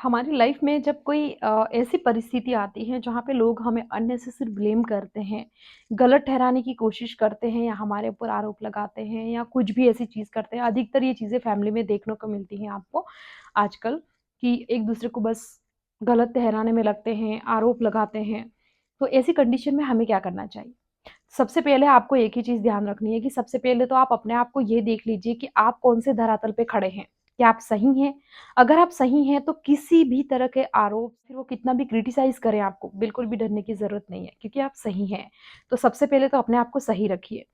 हमारी लाइफ में जब कोई ऐसी परिस्थिति आती है जहाँ पे लोग हमें अननेसेसरी ब्लेम करते हैं, गलत ठहराने की कोशिश करते हैं या हमारे ऊपर आरोप लगाते हैं या कुछ भी ऐसी चीज़ करते हैं। अधिकतर ये चीज़ें फैमिली में देखने को मिलती हैं आपको आजकल कि एक दूसरे को बस गलत ठहराने में लगते हैं, आरोप लगाते हैं। तो ऐसी कंडीशन में हमें क्या करना चाहिए? सबसे पहले आपको एक ही चीज़ ध्यान रखनी है कि सबसे पहले तो आप अपने आप को ये देख लीजिए कि आप कौन-से धरातल पे खड़े हैं। क्या आप सही हैं? अगर आप सही हैं तो किसी भी तरह के आरोप फिर वो कितना भी क्रिटिसाइज़ करें आपको, बिल्कुल भी डरने की ज़रूरत नहीं है क्योंकि आप सही हैं। तो सबसे पहले तो अपने आप को सही रखिए।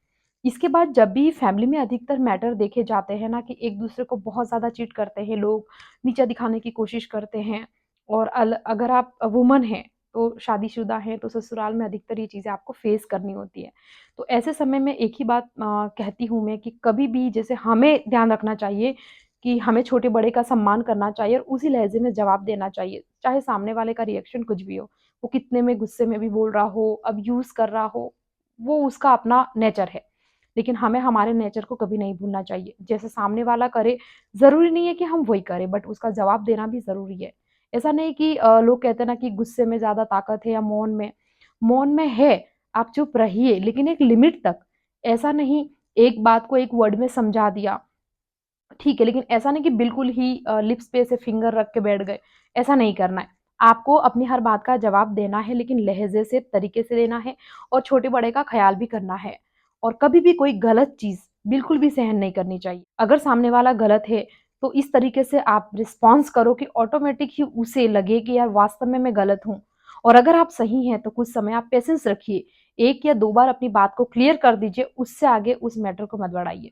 इसके बाद जब भी फैमिली में अधिकतर मैटर देखे जाते हैं ना कि एक-दूसरे को बहुत ज़्यादा चीट करते हैं लोग, नीचा दिखाने की कोशिश करते हैं और अगर आप वुमन हैं तो शादीशुदा हैं तो ससुराल में अधिकतर ये चीज़ें आपको फेस करनी होती है। तो ऐसे समय में एक ही बात कहती हूँ मैं कि कभी भी जैसे हमें ध्यान रखना चाहिए कि हमें छोटे-बड़े का सम्मान करना चाहिए और उसी लहज़े में जवाब देना चाहिए, चाहे सामने वाले का रिएक्शन कुछ भी हो। वो कितने में गुस्से में भी बोल रहा हो, अब्यूज़ कर रहा हो, वो उसका अपना नेचर है। लेकिन हमें हमारे नेचर को कभी नहीं भूलना चाहिए। जैसे सामने वाला करे, ज़रूरी नहीं है कि हम वही करें बट उसका जवाब देना भी ज़रूरी है। ऐसा नहीं कि लोग कहते हैं ना कि गुस्से में ज़्यादा ताकत है या मौन में। मौन में है, आप चुप रहिए लेकिन एक लिमिट तक। ऐसा नहीं एक बात को एक वर्ड में समझा दिया, ठीक है, लेकिन ऐसा नहीं कि बिल्कुल ही लिप्स पे ऐसे फिंगर रख के बैठ गए, ऐसा नहीं करना है। आपको अपनी हर बात का जवाब देना है लेकिन लहज़े से, तरीके से देना है और छोटे-बड़े का ख़्याल भी करना है। और कभी भी कोई गलत चीज़ बिल्कुल भी सहन नहीं करनी चाहिए। अगर सामने वाला गलत है, तो इस तरीके से आप रिस्पॉन्स करो कि ऑटोमैटिक ही उसे लगे कि यार वास्तव में मैं गलत हूँ। और अगर आप सही हैं, तो कुछ समय आप पेशेंस रखिए। 1 या 2 बार अपनी बात को क्लियर कर दीजिए, उससे आगे उस मैटर को मत बढ़ाइए।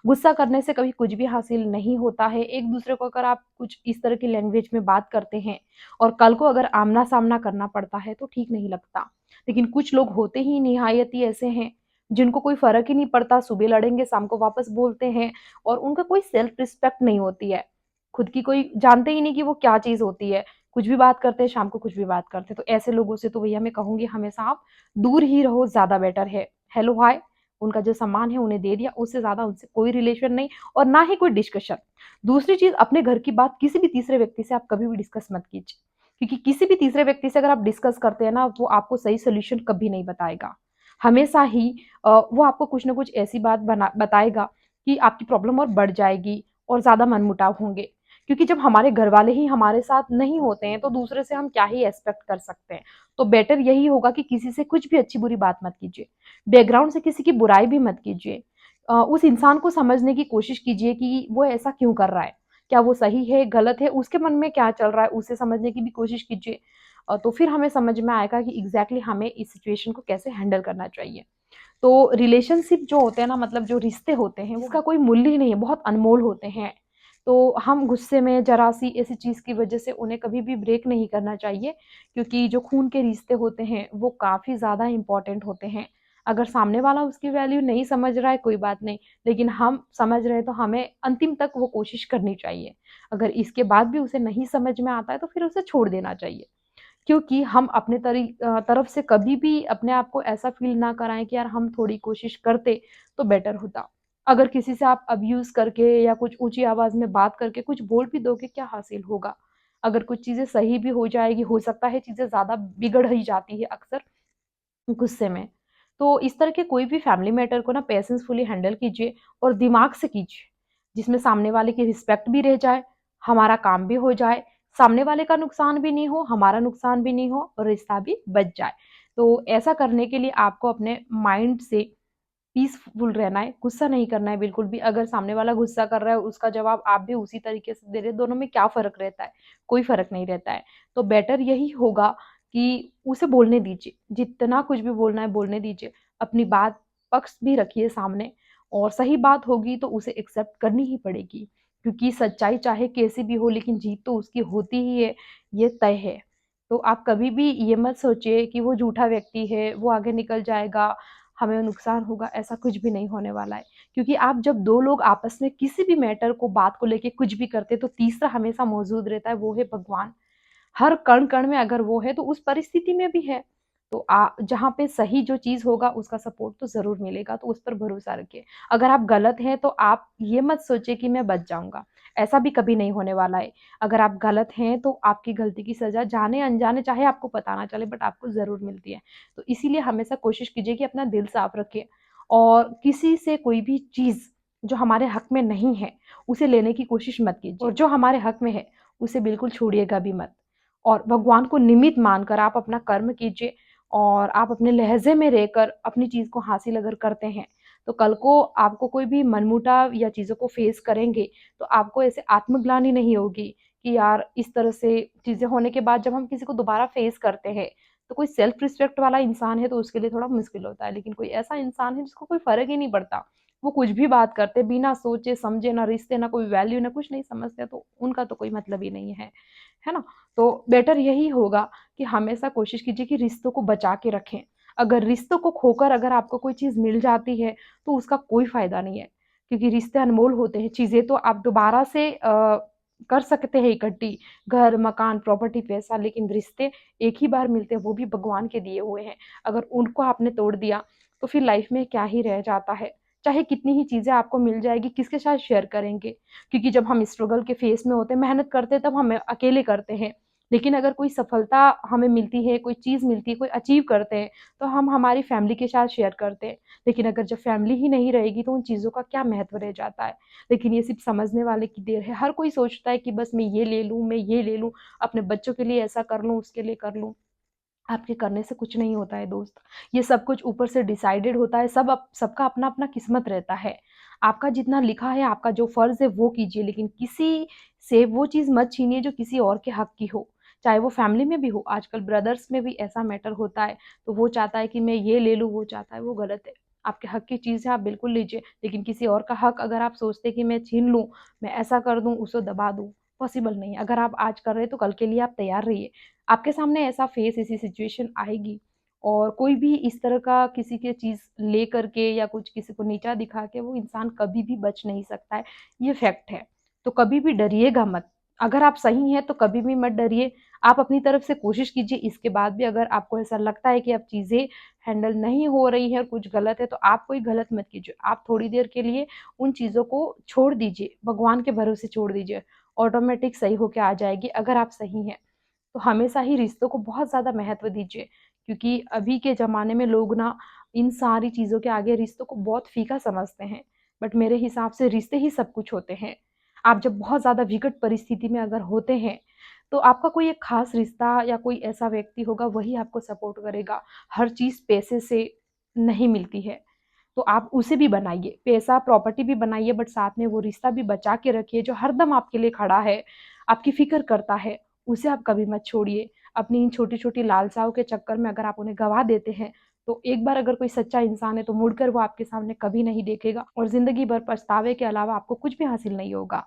गुस्सा करने से कभी कुछ भी हासिल नहीं होता है। एक-दूसरे को अगर आप कुछ इस तरह की लैंग्वेज में बात करते हैं और कल को अगर आमना-सामना करना पड़ता है तो ठीक नहीं लगता। लेकिन कुछ लोग होते ही निहायत ही ऐसे हैं, जिनको कोई फ़र्क ही नहीं पड़ता, सुबह लड़ेंगे, शाम को वापस बोलते हैं और उनका कोई सेल्फ रिस्पेक्ट नहीं होती है। खुद की कोई जानते ही नहीं कि वो क्या चीज़ होती है। कुछ भी बात करते हैं, शाम को कुछ भी बात करते हैं। तो ऐसे लोगों से तो भैया मैं कहूँगी हमेशा आप दूर ही रहो, ज़्यादा बेटर है। हेलो, हाय, उनका जो सम्मान है उन्हें दे दिया, उससे ज़्यादा उनसे कोई रिलेशन नहीं और ना ही कोई डिस्कशन। दूसरी चीज़ अपने घर की बात किसी भी तीसरे व्यक्ति से आप कभी भी डिस्कस मत कीजिए, क्योंकि किसी भी तीसरे व्यक्ति से अगर आप डिस्कस करते हैं ना, वो आपको सही सॉल्यूशन कभी नहीं बताएगा। हमेशा ही वो आपको कुछ न कुछ ऐसी बात बना बताएगा कि आपकी प्रॉब्लम और बढ़ जाएगी और ज़्यादा मनमुटाव होंगे। क्योंकि जब हमारे घरवाले ही हमारे साथ नहीं होते हैं, तो दूसरे से हम क्या ही एक्सपेक्ट कर सकते हैं। तो बेटर यही होगा कि किसी से कुछ भी अच्छी-बुरी बात मत कीजिए। बैकग्राउंड से किसी की बुराई भी मत कीजिए। उस इंसान को समझने की कोशिश कीजिए कि वो ऐसा क्यों कर रहा है? क्या वो सही है, गलत है? उसके मन में क्या चल रहा है, उसे समझने की भी कोशिश कीजिए। तो फिर हमें समझ में आएगा कि एग्ज़ैक्टली हमें इस सिचुएशन को कैसे हैंडल करना चाहिए। तो रिलेशनशिप जो होते हैं ना, मतलब जो रिश्ते होते हैं, उसका कोई मूल्य ही नहीं है, बहुत अनमोल होते हैं। तो हम गुस्से में ज़रा-सी ऐसी चीज़ की वज़ह से उन्हें कभी भी ब्रेक नहीं करना चाहिए, क्योंकि जो खून के रिश्ते होते हैं, वो काफ़ी ज़्यादा इम्पोर्टेंट होते हैं। अगर सामने वाला उसकी वैल्यू नहीं समझ रहा है, कोई बात नहीं, लेकिन हम समझ रहे हैं, तो हमें अंतिम तक वो कोशिश करनी चाहिए। अगर इसके बाद भी उसे नहीं समझ में आता है, तो फिर उसे छोड़ देना चाहिए। क्योंकि हम अपने तरफ से कभी भी अपने आप को ऐसा फ़ील ना कराएँ कि यार हम थोड़ी कोशिश करते तो बेटर होता। अगर किसी से आप अब्यूज़ करके या कुछ ऊँची आवाज़ में बात करके कुछ बोल भी दोगे, क्या हासिल होगा? अगर कुछ चीज़ें सही भी हो जाएगी, हो सकता है चीज़ें ज़्यादा बिगड़ ही जाती है अक्सर गुस्से में। तो इस तरह के कोई भी फैमिली मैटर को ना पेशेंसफुली हैंडल कीजिए और दिमाग से कीजिए, जिसमें सामने वाले की रिस्पेक्ट भी रह जाए, हमारा काम भी हो जाए, सामने वाले का नुकसान भी नहीं हो, हमारा नुकसान भी नहीं हो और रिश्ता भी बच जाए। तो ऐसा करने के लिए आपको अपने माइंड से पीसफुल रहना है, गुस्सा नहीं करना है बिल्कुल भी। अगर सामने वाला गुस्सा कर रहा है, उसका जवाब आप भी उसी तरीके से दे रहे हैं, दोनों में क्या फ़र्क रहता है? कोई फ़र्क नहीं रहता है। तो बेटर यही होगा कि उसे बोलने दीजिए, जितना कुछ भी बोलना है बोलने दीजिए। अपनी बात पक्ष भी रखिए सामने और सही बात होगी तो उसे एक्सेप्ट करनी ही पड़ेगी, क्योंकि सच्चाई चाहे कैसी भी हो लेकिन जीत तो उसकी होती ही है, ये तय है। तो आप कभी भी ये मत सोचिए कि वो झूठा व्यक्ति है, वो आगे निकल जाएगा, हमें नुकसान होगा, ऐसा कुछ भी नहीं होने वाला है। क्योंकि आप जब 2 लोग आपस में किसी भी मैटर को, बात को लेके कुछ भी करते हैं, तो तीसरा हमेशा मौजूद रहता है, वो है भगवान। हर कण-कण में अगर वो है, तो उस परिस्थिति में भी है। तो जहाँ पे सही जो चीज़ होगा, उसका सपोर्ट तो ज़रूर मिलेगा, तो उस पर भरोसा रखिए। अगर आप गलत हैं, तो आप ये मत सोचिए कि मैं बच जाऊँगा, ऐसा भी कभी नहीं होने वाला है। अगर आप गलत हैं तो आपकी गलती की सज़ा जाने-अनजाने चाहे आपको पता ना चले बट आपको ज़रूर मिलती है। तो इसीलिए हमेशा कोशिश कीजिए कि अपना दिल साफ रखें और किसी से कोई भी चीज़ जो हमारे हक में नहीं है, उसे लेने की कोशिश मत कीजिए और जो हमारे हक में है, उसे बिल्कुल छोड़िएगा भी मत। और भगवान को निमित्त मानकर आप अपना कर्म कीजिए और आप अपने लहज़े में रहकर अपनी चीज़ को हासिल अगर करते हैं, तो कल को आपको कोई भी मनमुटाव या चीज़ों को फ़ेस करेंगे, तो आपको ऐसे आत्मग्लानि नहीं होगी कि यार इस तरह से चीज़ें होने के बाद जब हम किसी को दोबारा फ़ेस करते हैं, तो कोई सेल्फ रिस्पेक्ट वाला इंसान है तो उसके लिए थोड़ा मुश्किल होता है, लेकिन कोई ऐसा इंसान है जिसको कोई फ़र्क ही नहीं पड़ता, वो कुछ भी बात करते बिना सोचे-समझे, ना रिश्ते, ना कोई वैल्यू, ना कुछ नहीं समझते, तो उनका तो कोई मतलब ही नहीं है ना? तो बेटर यही होगा कि हमेशा कोशिश कीजिए कि रिश्तों को बचा के रखें। अगर रिश्तों को खोकर अगर आपको कोई चीज़ मिल जाती है, तो उसका कोई फ़ायदा नहीं है, क्योंकि रिश्ते अनमोल होते हैं, चीज़ें तो आप दोबारा से कर सकते हैं इकट्ठी, घर, मकान, प्रॉपर्टी, पैसा, लेकिन रिश्ते एक ही बार मिलते हैं, वो भी भगवान के दिए हुए हैं। अगर उनको आपने तोड़ दिया, तो फिर लाइफ़ में क्या ही रह जाता है? चाहे कितनी ही चीज़ें आपको मिल जाएगी, किसके साथ शेयर करेंगे? क्योंकि जब हम स्ट्रगल के फेज़ में होते हैं, मेहनत करते हैं, तब हम अकेले करते हैं। लेकिन अगर कोई सफलता हमें मिलती है, कोई चीज़ मिलती है, कोई अचीव करते हैं, तो हम हमारी फैमिली के साथ शेयर करते हैं। लेकिन अगर जब फैमिली ही नहीं रहेगी, तो उन चीज़ों का क्या महत्व रह जाता है? लेकिन ये सिर्फ़ समझने वाले की देर है। हर कोई सोचता है कि बस मैं ये ले लूँ, मैं ये ले लूँ, अपने बच्चों के लिए ऐसा कर लूँ, उसके लिए कर लूँ। आपके करने से कुछ नहीं होता है दोस्त। ये सब कुछ ऊपर से डिसाइडेड होता है, सबका अपना-अपना किस्मत रहता है। आपका जितना लिखा है, आपका जो फ़र्ज़ है वो कीजिए, लेकिन किसी से वो चीज़ मत छीनिए जो किसी और के हक की हो। चाहे वो फैमिली में भी हो, आजकल ब्रदर्स में भी ऐसा मैटर होता है, तो वो चाहता है कि मैं ये ले लूँ, वो चाहता है, वो गलत है। आपके हक की चीज़ है, आप बिल्कुल लीजिए, लेकिन किसी और का हक अगर आप सोचते हैं कि मैं छीन लूँ, मैं ऐसा कर दूँ, उसे दबा दूँ, पॉसिबल नहीं है। अगर आप आज कर रहे हैं, तो कल के लिए आप तैयार रहिए। आपके सामने ऐसी सिचुएशन आएगी और कोई भी इस तरह का किसी की चीज़ ले करके या कुछ किसी को नीचा दिखा के वो इंसान कभी भी बच नहीं सकता है, ये फैक्ट है। तो कभी भी डरिएगा मत। अगर आप सही हैं तो कभी भी मत डरिए, आप अपनी तरफ से कोशिश कीजिए, इसके बाद भी अगर आपको ऐसा लगता है कि अब चीज़ें हैंडल नहीं हो रही हैं और कुछ गलत है, तो आप कोई गलत मत कीजिए। आप थोड़ी देर के लिए उन चीज़ों को छोड़ दीजिए, भगवान के भरोसे छोड़ दीजिए, ऑटोमैटिक सही होके आ जाएगी अगर आप सही हैं। तो हमेशा ही रिश्तों को बहुत ज़्यादा महत्व दीजिए, क्योंकि अभी के ज़माने में लोग ना इन सारी चीज़ों के आगे रिश्तों को बहुत फीका समझते हैं। बट मेरे हिसाब से रिश्ते ही सब कुछ होते हैं। आप जब बहुत ज़्यादा विकट परिस्थिति में अगर होते हैं, तो आपका कोई एक ख़ास रिश्ता या कोई ऐसा व्यक्ति होगा वही आपको सपोर्ट करेगा। हर चीज़ पैसे से नहीं मिलती है। तो आप उसे भी बनाइए, पैसा, प्रॉपर्टी भी बनाइए बट साथ में वो रिश्ता भी बचा के रखिए जो हरदम आपके लिए खड़ा है, आपकी फ़िक्र करता है, उसे आप कभी मत छोड़िए। अपनी इन छोटी-छोटी लालसाओं के चक्कर में अगर आप उन्हें गँवा देते हैं, तो एक बार अगर कोई सच्चा इंसान है तो मुड़कर वो आपके सामने कभी नहीं देखेगा और ज़िंदगी भर पछतावे के अलावा आपको कुछ भी हासिल नहीं होगा।